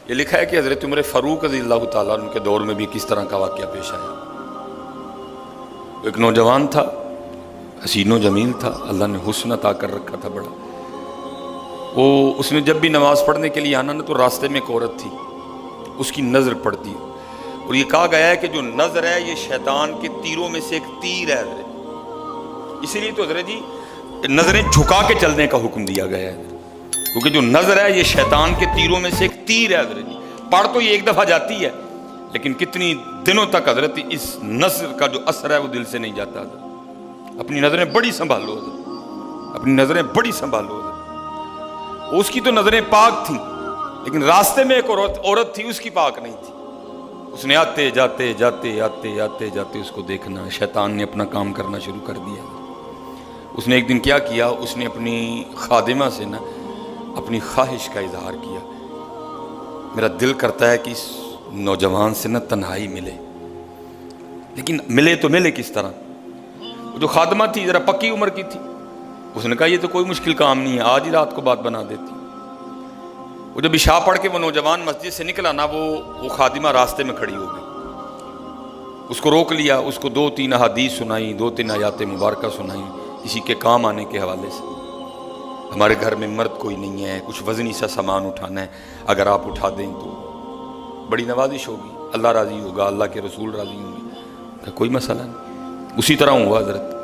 یہ لکھا ہے کہ حضرت عمر فاروق رضی اللہ تعالیٰ عنہ کے دور میں بھی کس طرح کا واقعہ پیش آیا۔ ایک نوجوان تھا، حسین و جمیل تھا، اللہ نے حسن عطا کر رکھا تھا بڑا۔ اس نے جب بھی نماز پڑھنے کے لیے آنا نا تو راستے میں ایک عورت تھی، اس کی نظر پڑتی، اور یہ کہا گیا ہے کہ جو نظر ہے یہ شیطان کے تیروں میں سے ایک تیر ہے حضرت، اسی لیے تو حضرت جی نظریں جھکا کے چلنے کا حکم دیا گیا ہے، کیونکہ جو نظر ہے یہ شیطان کے تیروں میں سے ایک تیر ہے حضرت جی۔ پڑھ تو یہ ایک دفعہ جاتی ہے لیکن کتنی دنوں تک حضرت اس نظر کا جو اثر ہے وہ دل سے نہیں جاتا حضرت۔ اپنی نظریں بڑی سنبھالو حضرت، اپنی نظریں بڑی سنبھالو حضرت۔ اس کی تو نظریں پاک تھیں لیکن راستے میں ایک عورت تھی، اس کی پاک نہیں تھی۔ اس نے آتے جاتے جاتے آتے آتے جاتے اس کو دیکھنا، شیطان نے اپنا کام کرنا شروع کر دیا۔ اس نے ایک دن کیا کیا، اس نے اپنی خادمہ سے نا اپنی خواہش کا اظہار کیا، میرا دل کرتا ہے کہ اس نوجوان سے نا تنہائی ملے، لیکن ملے تو ملے کس طرح؟ وہ جو خادمہ تھی ذرا پکی عمر کی تھی، اس نے کہا یہ تو کوئی مشکل کام نہیں ہے، آج ہی رات کو بات بنا دیتی۔ وہ جب عشاء پڑھ کے وہ نوجوان مسجد سے نکلا نا، وہ خادمہ راستے میں کھڑی ہو گئی، اس کو روک لیا، اس کو 2-3 احادیث سنائیں، 2-3 آیات مبارکہ سنائیں کسی کے کام آنے کے حوالے سے۔ ہمارے گھر میں مرد کوئی نہیں ہے، کچھ وزنی سا سامان اٹھانا ہے، اگر آپ اٹھا دیں تو بڑی نوازش ہوگی، اللہ راضی ہوگا، اللہ کے رسول راضی ہوں گے، کوئی مسئلہ نہیں۔ اسی طرح ہوا حضرت،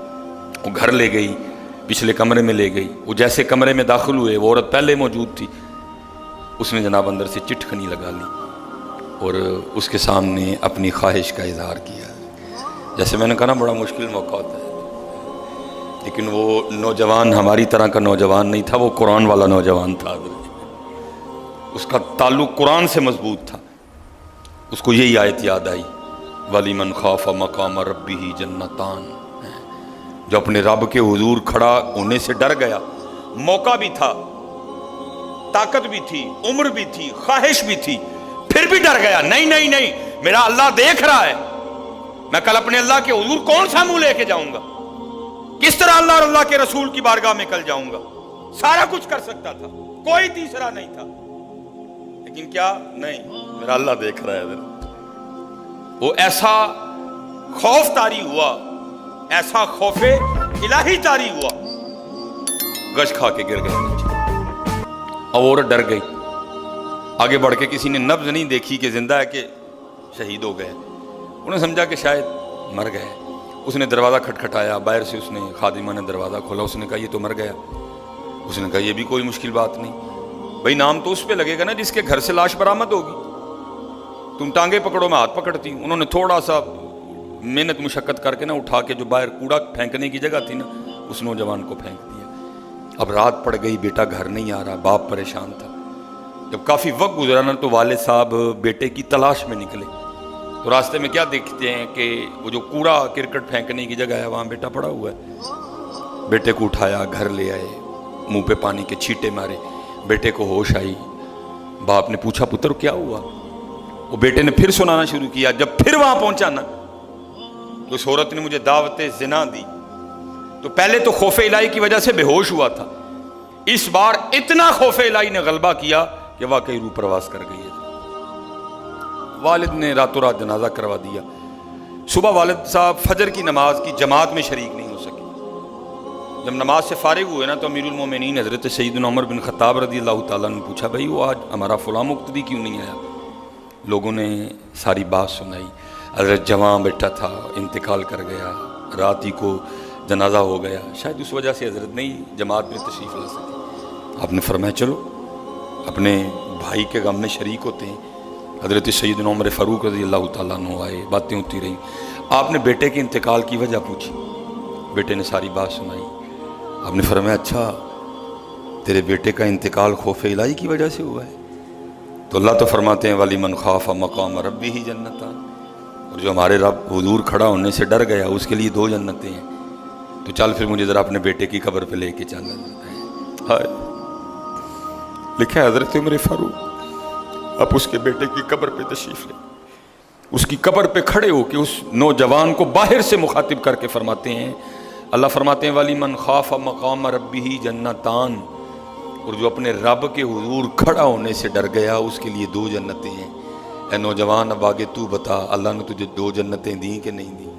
وہ گھر لے گئی، پچھلے کمرے میں لے گئی، وہ جیسے کمرے میں داخل ہوئے وہ عورت پہلے موجود تھی، اس نے جناب اندر سے چٹکنی لگا لی اور اس کے سامنے اپنی خواہش کا اظہار کیا۔ جیسے میں نے کہا نا بڑا مشکل موقع ہوتا ہے، لیکن وہ نوجوان ہماری طرح کا نوجوان نہیں تھا، وہ قرآن والا نوجوان تھا، اس کا تعلق قرآن سے مضبوط تھا۔ اس کو یہی آیت یاد آئی، وَلِمَنْ خَافَ مَقَامَ رَبِّهِ جَنَّتَانِ، جو اپنے رب کے حضور کھڑا ہونے سے ڈر گیا، موقع بھی تھا، طاقت بھی تھی، عمر بھی تھی، خواہش بھی تھی، پھر بھی ڈر گیا، نہیں نہیں نہیں میرا اللہ دیکھ رہا ہے، میں کل اپنے اللہ کے حضور کون سا منہ لے کے جاؤں گا، کس طرح اللہ اور اللہ کے رسول کی بارگاہ میں کل جاؤں گا، سارا کچھ کر سکتا تھا، کوئی تیسرا نہیں تھا، لیکن کیا نہیں، میرا اللہ دیکھ رہا ہے۔ وہ ایسا خوف طاری ہوا، ایسا خوف الہی طاری ہوا، گش کھا کے گر گئے نیچے۔ اب عورت ڈر گئی، آگے بڑھ کے کسی نے نبض نہیں دیکھی کہ زندہ ہے کہ شہید ہو گئے، انہوں نے سمجھا کہ شاید مر گئے۔ اس نے دروازہ کھٹکھٹایا، باہر سے اس نے خادمہ نے دروازہ کھولا، اس نے کہا یہ تو مر گیا۔ اس نے کہا یہ بھی کوئی مشکل بات نہیں، بھائی نام تو اس پہ لگے گا نا جس کے گھر سے لاش برآمد ہوگی، تم ٹانگیں پکڑو میں ہاتھ پکڑتی ہوں۔ انہوں نے تھوڑا سا محنت مشقت کر کے نا اٹھا کے جو باہر کوڑا پھینکنے کی جگہ تھی نا، اس نوجوان کو پھینک دیا۔ اب رات پڑ گئی، بیٹا گھر نہیں آ رہا، باپ پریشان تھا۔ جب کافی وقت گزرا نا تو والد صاحب بیٹے کی تلاش میں نکلے، تو راستے میں کیا دیکھتے ہیں کہ وہ جو کوڑا کرکٹ پھینکنے کی جگہ ہے وہاں بیٹا پڑا ہوا ہے۔ بیٹے کو اٹھایا، گھر لے آئے، منہ پہ پانی کے چھینٹے مارے، بیٹے کو ہوش آئی۔ باپ نے پوچھا پتر کیا ہوا؟ وہ بیٹے نے پھر سنانا شروع کیا۔ جب پھر وہاں پہنچا نا تو اس عورت نے مجھے دعوت زنا دی، تو پہلے تو خوف الہی کی وجہ سے بے ہوش ہوا تھا، اس بار اتنا خوف الہی نے غلبہ کیا کہ واقعی روح پرواز کر گئی ہے۔ والد نے راتوں رات جنازہ کروا دیا۔ صبح والد صاحب فجر کی نماز کی جماعت میں شریک نہیں ہو سکے۔ جب نماز سے فارغ ہوئے نا تو امیر المومنین حضرت سیدنا عمر بن خطاب رضی اللہ تعالیٰ نے پوچھا بھائی وہ آج ہمارا فلاں مقتدی کیوں نہیں آیا؟ لوگوں نے ساری بات سنائی، حضرت جوان بیٹا تھا، انتقال کر گیا، رات ہی کو جنازہ ہو گیا، شاید اس وجہ سے حضرت نہیں جماعت میں تشریف لا سکے۔ آپ نے فرمایا چلو اپنے بھائی کے غم میں شریک ہوتے ہیں۔ حضرت سیدنا عمر فاروق رضی اللہ تعالیٰ عنہ آئے، باتیں ہوتی رہیں، آپ نے بیٹے کے انتقال کی وجہ پوچھی، بیٹے نے ساری بات سنائی۔ آپ نے فرمایا اچھا تیرے بیٹے کا انتقال خوف الہی کی وجہ سے ہوا ہے؟ تو اللہ تو فرماتے ہیں وَلِمَنْ خَافَ مَقَامَ رَبِّهِ جَنَّتَانِ، اور جو ہمارے رب حضور کھڑا ہونے سے ڈر گیا اس کے لیے 2 جنتیں ہیں، تو چل پھر مجھے ذرا اپنے بیٹے کی قبر پہ لے کے چل۔ ہائے لکھا ہے حضرت عمر فاروق اب اس کے بیٹے کی قبر پہ تشریف لے، اس کی قبر پہ کھڑے ہو کے اس نوجوان کو باہر سے مخاطب کر کے فرماتے ہیں، اللہ فرماتے ہیں وَلِمَنْ خَافَ مَقَامَ رَبِّهِ جَنَّتَانِ، اور جو اپنے رب کے حضور کھڑا ہونے سے ڈر گیا اس کے لیے 2 جنتیں ہیں۔ اے نوجوان اب آگے تو بتا اللہ نے تجھے 2 جنتیں دیں کہ نہیں دیں؟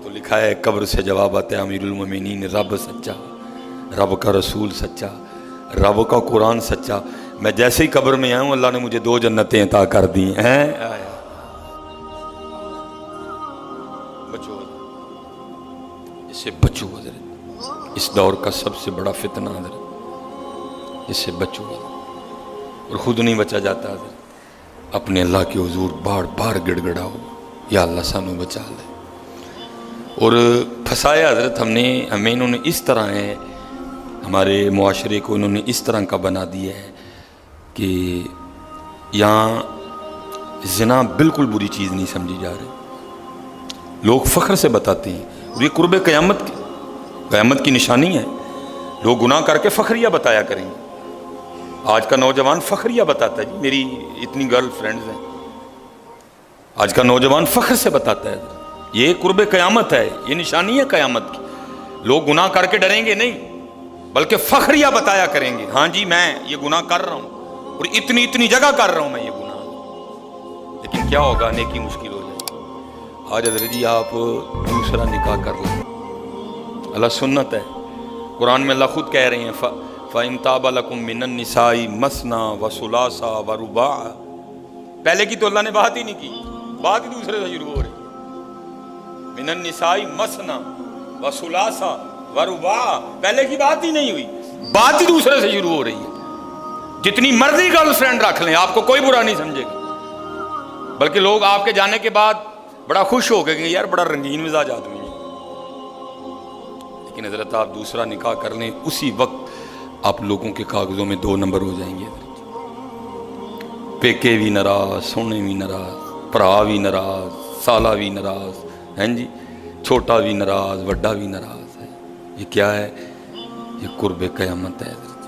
تو لکھا ہے قبر سے جواب آتا ہے امیر المومنین رب سچا، رب کا رسول سچا، رب کا قرآن سچا، میں جیسے ہی قبر میں آیا ہوں اللہ نے مجھے 2 جنتیں عطا کر دی ہیں۔ بچو اس سے بچو حضرت، اس دور کا سب سے بڑا فتنہ حضرت، اس سے بچو اور خود نہیں بچا جاتا حضرت، اپنے اللہ کے حضور بار بار گڑ گڑاؤ یا اللہ سانو بچا لے۔ اور پھنسایا حضرت ہمیں انہوں نے اس طرح ہے، ہمارے معاشرے کو انہوں نے اس طرح کا بنا دیا ہے کہ یہاں زنا بالکل بری چیز نہیں سمجھی جا رہی، لوگ فخر سے بتاتے ہیں، اور یہ قرب قیامت کی نشانی ہے، لوگ گناہ کر کے فخریہ بتایا کریں گے۔ آج کا نوجوان فخریہ بتاتا ہے، جی میری اتنی گرل فرینڈز ہیں، آج کا نوجوان فخر سے بتاتا ہے، یہ قرب قیامت ہے، یہ نشانی ہے قیامت کی۔ لوگ گناہ کر کے ڈریں گے نہیں بلکہ فخریہ بتایا کریں گے، ہاں جی میں یہ گناہ کر رہا ہوں اور اتنی جگہ کر رہا ہوں میں یہ گناہ، لیکن کیا ہوگا، نیکی مشکل ہو جائے گی۔ آج حضرت جی آپ دوسرا نکاح کر لیں، اللہ سنت ہے، قرآن میں اللہ خود کہہ رہے ہیں فَإِن تَابَ لَكُم مِّنَ النِّسَاءِ مَثْنَىٰ وَثُلَاثَ وَرُبَاعَ، پہلے کی تو اللہ نے بات ہی نہیں کی، بات ہی دوسرے سے شروع ہو رہی، مِّنَ النِّسَاءِ مَثْنَىٰ وَثُلَاثَ وَرُبَاعَ، پہلے کی بات ہی نہیں ہوئی، بات ہی دوسرے سے شروع ہو رہی ہے۔ جتنی مرضی گرل فرینڈ رکھ لیں آپ کو کوئی برا نہیں سمجھے گا، بلکہ لوگ آپ کے جانے کے بعد بڑا خوش ہو گئے کہ یار بڑا رنگین مزاج آدمی ہے، لیکن حضرت آپ دوسرا نکاح کر لیں اسی وقت آپ لوگوں کے کاغذوں میں 2 نمبر ہو جائیں گے، پیکے بھی ناراض، سونے بھی ناراض، بھرا بھی ناراض، سالہ بھی ناراض، ہیں جی چھوٹا بھی ناراض، وڈا بھی ناراض ہے۔ یہ کیا ہے؟ یہ قرب قیامت ہے حضرت۔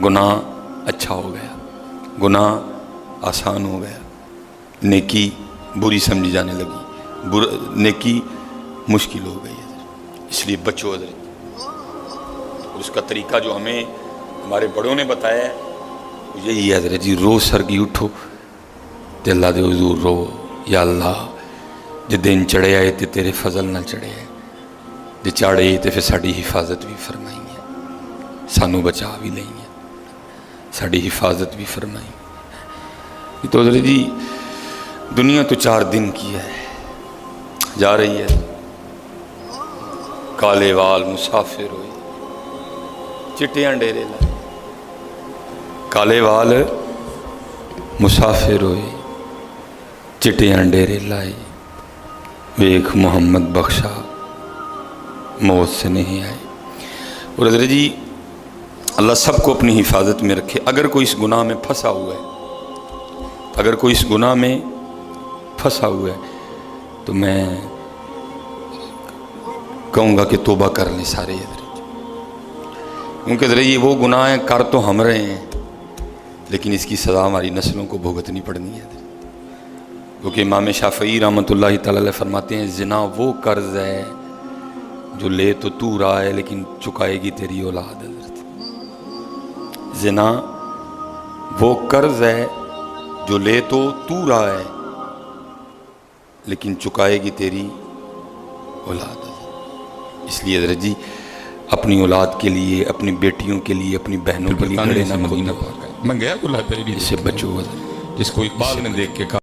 گناہ اچھا ہو گیا، گناہ آسان ہو گیا، نیکی بری سمجھی جانے لگی، نیکی مشکل ہو گئی حضرت، اس لیے بچو حضرت۔ اس کا طریقہ جو ہمیں ہمارے بڑوں نے بتایا ہے یہی ہے حضرت جی، روز سرگی اٹھو تے اللہ دے حضور رو، یا اللہ جے دن چڑھے آئے تے تیرے فضل نہ چڑھے آئے، جے چاڑے تے پھر ساڑی حفاظت بھی فرمائی ہے، سانو بچا بھی لیں گے، ساڑی حفاظت بھی فرمائی۔ یہ تو حضرت جی دنیا تو 4 دن کی ہے، جا رہی ہے، کالے وال مسافر ہوئے چٹیاں ڈیرے لائے، کالے وال مسافر ہوئے چٹیاں ڈیرے لائے، ویکھ محمد بخشا موت سے نہیں آئے۔ اور حضرت جی اللہ سب کو اپنی حفاظت میں رکھے۔ اگر کوئی اس گناہ میں پھنسا ہوا ہے، اگر کوئی اس گناہ میں پھنسا ہوا ہے تو میں کہوں گا کہ توبہ کر لیں سارے حضرت، کیونکہ حضرت یہ وہ گناہ ہیں کر تو ہم رہے ہیں لیکن اس کی سزا ہماری نسلوں کو بھگتنی پڑنی ہے، کیونکہ امام شافعی رحمۃ اللہ تعالی علیہ فرماتے ہیں زنا وہ قرض ہے جو لے تو رہا ہے لیکن چکائے گی تیری اولاد حضرت، زنا وہ قرض ہے جو لے تو رہا ہے لیکن چکائے گی تیری اولاد حضرت۔ اس لیے حضرت جی اپنی اولاد کے لیے، اپنی بیٹیوں کے لیے، اپنی بہنوں کے لیے کھڑے نہ، میں گیا گلا تیری اس سے بچو حضرت۔ جس کو اقبال نے دیکھ کے کہا